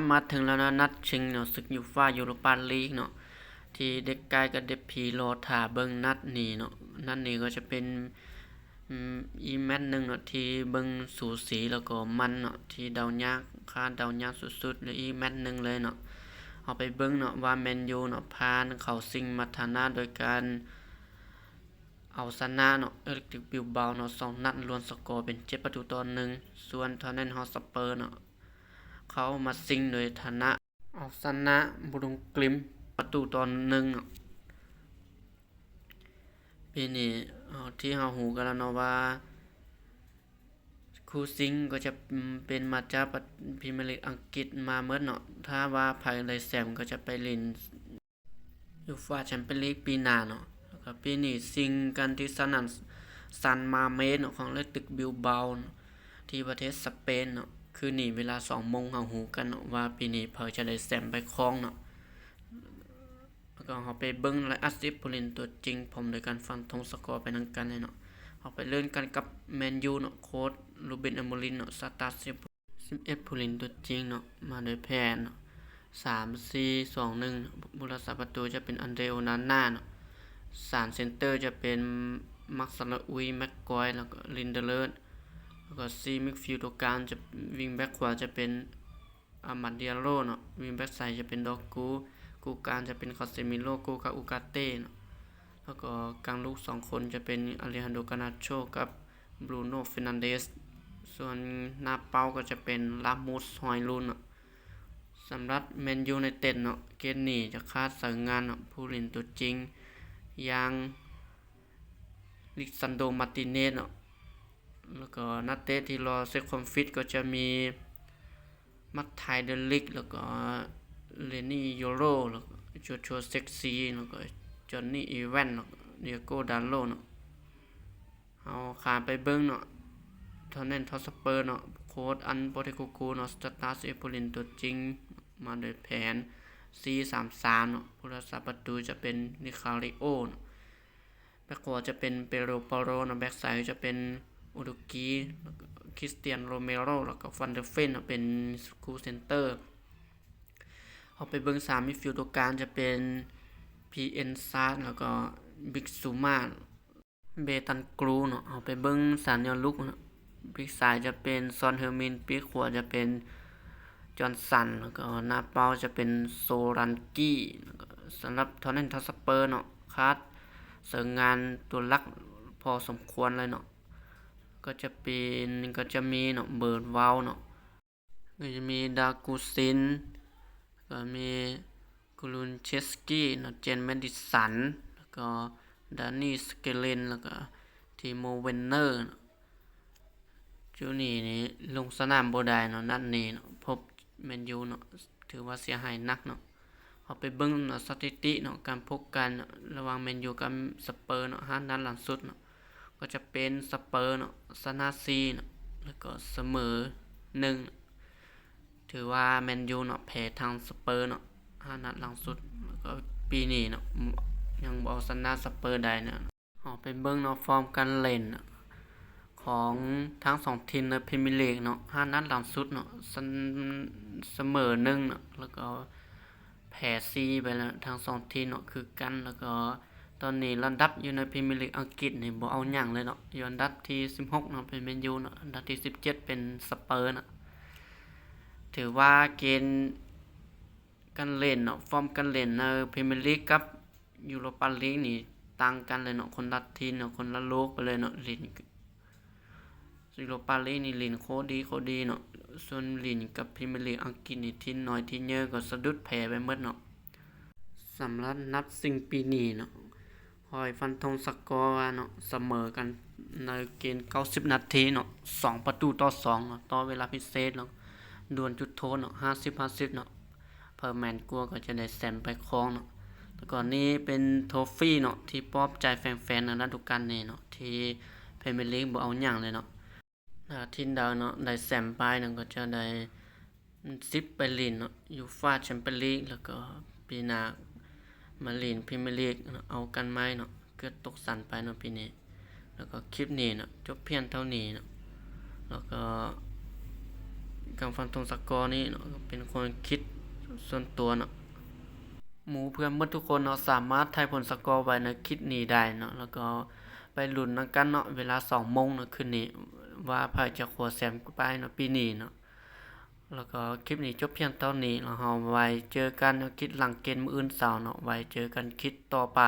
มาถึงแล้วนะนัดชิงเนาะศึกยูฟ่ายูโรปาลีกเนาะที่เด็กกายกับเด็กผีรอถ่าเบิ่งนัดนี้เนาะนัดนี้ก็จะเป็นอีแมตช์หนึ่งเนาะที่เบิ่งสูสีแล้วก็มันเนาะที่เดายากคาดเดายากสุดๆและอีแมตช์หนึ่งเลยเนาะเอาไปเบิ่งเนาะว่าแมนยูเนาะผ่านเข้าชิงมาชนะโดยการเอาชนะเนาะเอริกบิลบาเนาะ2นัดรวมสกอร์เป็น7-1ส่วนทอตแนมฮอตสเปอร์เนาะเขามาซิงโดยฐานะเอาชนะบรุงกลิม1-1เนาะปีนี้ที่เราหูกันแล้วเนาะว่าคู่ซิงก็จะเป็นมาจากพรีเมียร์ลีกอังกฤษมาเมื่อเนาะถ้าว่าภายในแชมป์ก็จะไปเล่นยูฟ่าแชมเปี้ยนลีกปีหน้าเนาะแล้วก็ปีนี้ซิงกันที่สนามซันมาเมสเนาะของเลติกบิลบาที่ประเทศสเปนเนาะคือนี่เวลา 2 โมงเฮาหูกันเนาะว่าปีนี้เพิ่นจะได้แชมป์ไปครองเนาะแล้วก็เฮาไปเบิ่งรายอัดผู้เล่นตัวจริงผมโดยการฟังทงสกอร์ไปนำกันเลยเนาะเฮาไปเริ่มกันกับแมนยูเนาะโค้ชรูเบนอโมริมเนาะสตาร์ท11ผู้เล่นตัวจริงเนาะมาโดยแผนเนาะ3-4-2-1ผู้รักษาประตูจะเป็นอันเดรโอนาน่าเนาะ3เซนเตอร์จะเป็นมักซาลาอุยแม็กกอยแล้วก็ลินเดเลอร์แล้วก็4มิดฟิลด์ตัวกลางจะวิงแบ็กขวาจะเป็นอามาดิอาโลเนาะวิงแบ็กซ้ายจะเป็นดอกกูกลางจะเป็นคาเซมิโลกูกาอูกาเต้เนาะแล้วก็กลางลูก2คนจะเป็นอาเลฮันโดกานาโชกับบรูโน่เฟร์นันเดสส่วนหน้าเป้าก็จะเป็นลามูสฮอยลุนเนาะสำหรับแมนยูไนเต็ดเนาะเกมนี้จะคาดสายงานเนาะผู้เล่นตัวจริงอย่างลิซันโดมาร์ติเนสเนาะแล้วก็นักเตะที่รอเซ็ตความฟิตก็จะมีมัตไทเดลิกแล้วก็เลนี่โยโรแล้วก็โจชัวเซ็กซีแล้วก็จอห์นนี่อีแวนแล้วก็เดียโก้ดาโลเนาะเอาขาไปเบิ่งเนาะทอนแนนทอสเปอร์เนาะโค้ชอันโปเทโกกูเนาะสตาร์เอโปลินตัวจริงมาโดยแผน 4-3-3 เนาะผู้รักษาประตูจะเป็นนิคาริโอเนาะแบ็คขวาจะเป็นเปโรปาโรเนาะแบ็คซ้ายจะเป็นอุดุกีแล้วก็คริสเตียนโรเมโรแล้วก็ฟันเดอร์เฟนเป็นคู่เซนเตอร์เอาไปเบิ่ง3มิดฟิลด์ตัวกลางจะเป็นพีเอ็นซาร์แล้วก็บิ๊กซูมาเบตันกรูเนาะเอาไปเบิ่ง3แนวลุกเนาะบิ๊กซ้ายจะเป็นซอนเฮอร์มินปีกขวาจะเป็นจอห์นสันแล้วก็หน้าเป้าจะเป็นโซรันกี้สำหรับทอนแนนทัสเปอร์เนาะคาดเสริมงานตัวลักพอสมควรเลยเนาะก็จะมีเนาะเบิร์ดวาวเนาะก็จะมีดากูซินก็มีกูลุนเชสกี้เนาะเจนเมดิสันแล้วก็ดานี่สเกเลนแล้วก็ทีโมเวนเนอร์จูนี่ลงสนามบ่ได้เนาะนัดนี้เนาะพบแมนยูเนาะถือว่าเสียหายนักเนาะเอาไปเบิ่งเนาะสถิติเนาะการพบกันระหว่างแมนยูกับสเปอร์เนาะ5นัดหลังสุดเนาะก็จะเป็นสเปอร์เนาะชนะ4เนาะแล้วก็เสมอ1ถือว่าแมนยูเนาะแพ้ทางสเปอร์เนาะ5นัดหลังสุดแล้วก็ปีนี้เนาะยังบ่ชนะสเปอร์ได้เนาะเอาไปเบิ่งเนาะฟอร์มการเล่นของทั้ง2ทีมในพรีเมียร์ลีกเนาะ5นัดหลังสุดเนาะเสมอ1เนาะแล้วก็แพ้4ไปแล้วทั้ง2ทีมเนาะคือกันแล้วก็ตอนนี้ลำดับอยู่ในพรีเมียร์ลีกอังกฤษนี่บ่เอาหยังเลยเนาะอยู่อันดับที่16เนาะเป็นแมนยูเนาะอันดับที่17เป็นสเปอร์เนาะถือว่าเกณฑ์การเล่นเนาะฟอร์มการเล่นในพรีเมียร์ลีกกับยูโรปาลีกนี่ต่างกันเลยเนาะคนละทีมเนาะคนละโลกไปเลยเนาะลินยูโรปาลีกนี่ลินโคดีเนาะส่วนลินกับพรีเมียร์ลีกอังกฤษนี่ทีมน้อยทีมเยอะก็สะดุดแพ้ไปหมดเนาะสำหรับนัดซิงปีนี้เนาะคอยฟันธงสกอร์ว่าเนาะเสมอกันในเกณฑ์90นาทีเนาะ2-2เนาะต่อเวลาพิเศษเนาะดวลจุดโทษเนาะ50-50เนาะเพิ่มแมนกลัวก็จะได้แชมป์ไปครองเนาะแล้วก็นี้เป็นโทฟี่เนาะที่ปลอบใจแฟนๆในฤดูกาลนี้เนาะที่พรีเมียร์ลีกบ่เอาหยังเลยเนาะทีมดาวเนาะได้แชมป์ไปเนาะก็จะได้10ไปลินเนาะยูฟ่าแชมเปี้ยนลีกแล้วก็ปีหน้ามาเล่นพรีเมียร์ลีกเอากันไหมเนาะเกิดตกสันไปเนาะปีนี้แล้วก็คลิปนี้เนาะจบเพียงเท่านี้เนาะแล้วก็ การฟันธงสกอร์นี้เนาะเป็นคนคิดส่วนตัวเนาะหมู่เพื่อนหมดทุกคนเนาะสามารถทายผลสกอร์ไว้ในคลิปนี้ได้เนาะแล้วก็ไปลุ้นนำกันเนาะเวลา 2 โมงเนาะคืนนี้ว่าไผจะคว้าแชมป์ไปเนาะปีนี้เนาะแล้วก็คลิปนี้จบเพียงเท่านี้แล้วเฮาไว้เจอกันเนาะคลิปหลังเกมมื้ออื่นเช้าเนาะไว้เจอกันคลิปต่อไป